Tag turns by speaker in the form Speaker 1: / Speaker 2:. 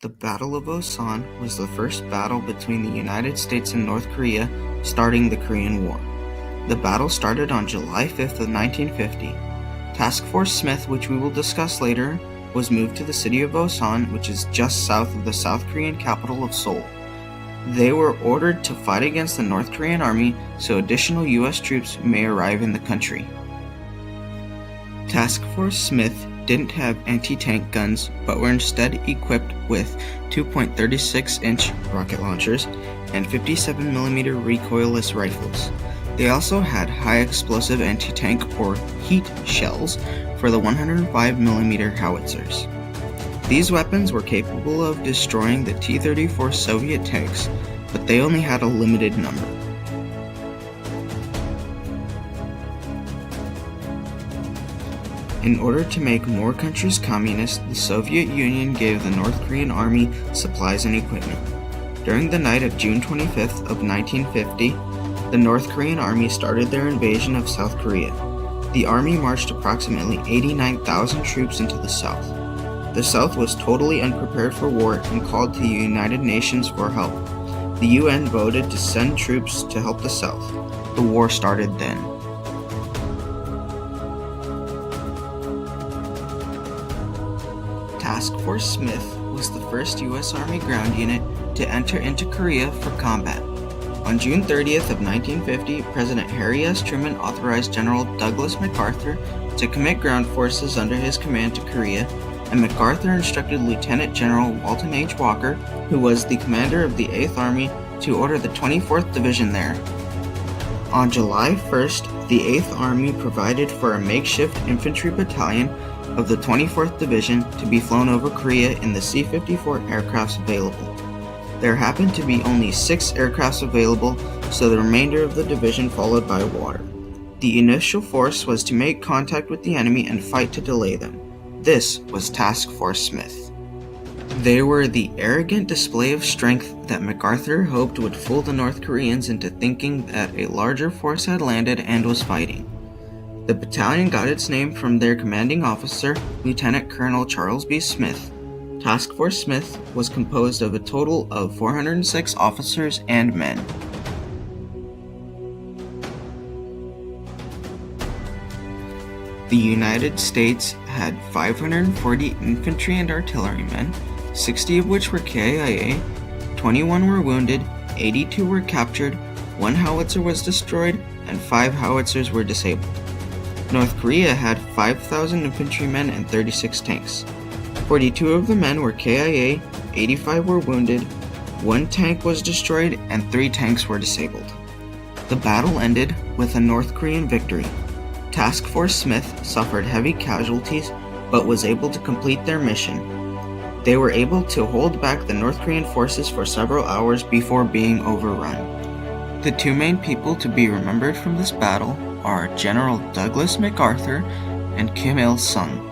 Speaker 1: The Battle of Osan was the first battle between the United States and North Korea, starting the Korean War. The battle started on July 5th of 1950. Task Force Smith, which we will discuss later, was moved to the city of Osan, which is just south of the South Korean capital of Seoul. They were ordered to fight against the North Korean army so additional U.S. troops may arrive in the country. Task Force Smith didn't have anti-tank guns, but were instead equipped with 2.36-inch rocket launchers and 57mm recoilless rifles. They also had high-explosive anti-tank or heat shells for the 105mm howitzers. These weapons were capable of destroying the T-34 Soviet tanks, but they only had a limited number. In order to make more countries communist, the Soviet Union gave the North Korean army supplies and equipment. During the night of June 25th of 1950, the North Korean army started their invasion of South Korea. The army marched approximately 89,000 troops into the South. The South was totally unprepared for war and called to the United Nations for help. The UN voted to send troops to help the South. The war started then. Task Force Smith was the first U.S. Army ground unit to enter into Korea for combat. On June 30th of 1950, President Harry S. Truman authorized General Douglas MacArthur to commit ground forces under his command to Korea, and MacArthur instructed Lieutenant General Walton H. Walker, who was the commander of the 8th Army, to order the 24th Division there. On July 1st, the 8th Army provided for a makeshift infantry battalion of the 24th Division to be flown over Korea in the C-54 aircrafts available. There happened to be only 6 aircrafts available, so the remainder of the division followed by water. The initial force was to make contact with the enemy and fight to delay them. This was Task Force Smith. They were the arrogant display of strength that MacArthur hoped would fool the North Koreans into thinking that a larger force had landed and was fighting. The battalion got its name from their commanding officer, Lieutenant Colonel Charles B. Smith. Task Force Smith was composed of a total of 406 officers and men. The United States had 540 infantry and artillerymen, 60 of which were KIA, 21 were wounded, 82 were captured, 1 howitzer was destroyed, and 5 howitzers were disabled. North Korea had 5,000 infantrymen and 36 tanks. 42 of the men were KIA, 85 were wounded, 1 tank was destroyed, and 3 tanks were disabled. The battle ended with a North Korean victory. Task Force Smith suffered heavy casualties but was able to complete their mission. They were able to hold back the North Korean forces for several hours before being overrun. The 2 main people to be remembered from this battle are General Douglas MacArthur and Kim Il-sung.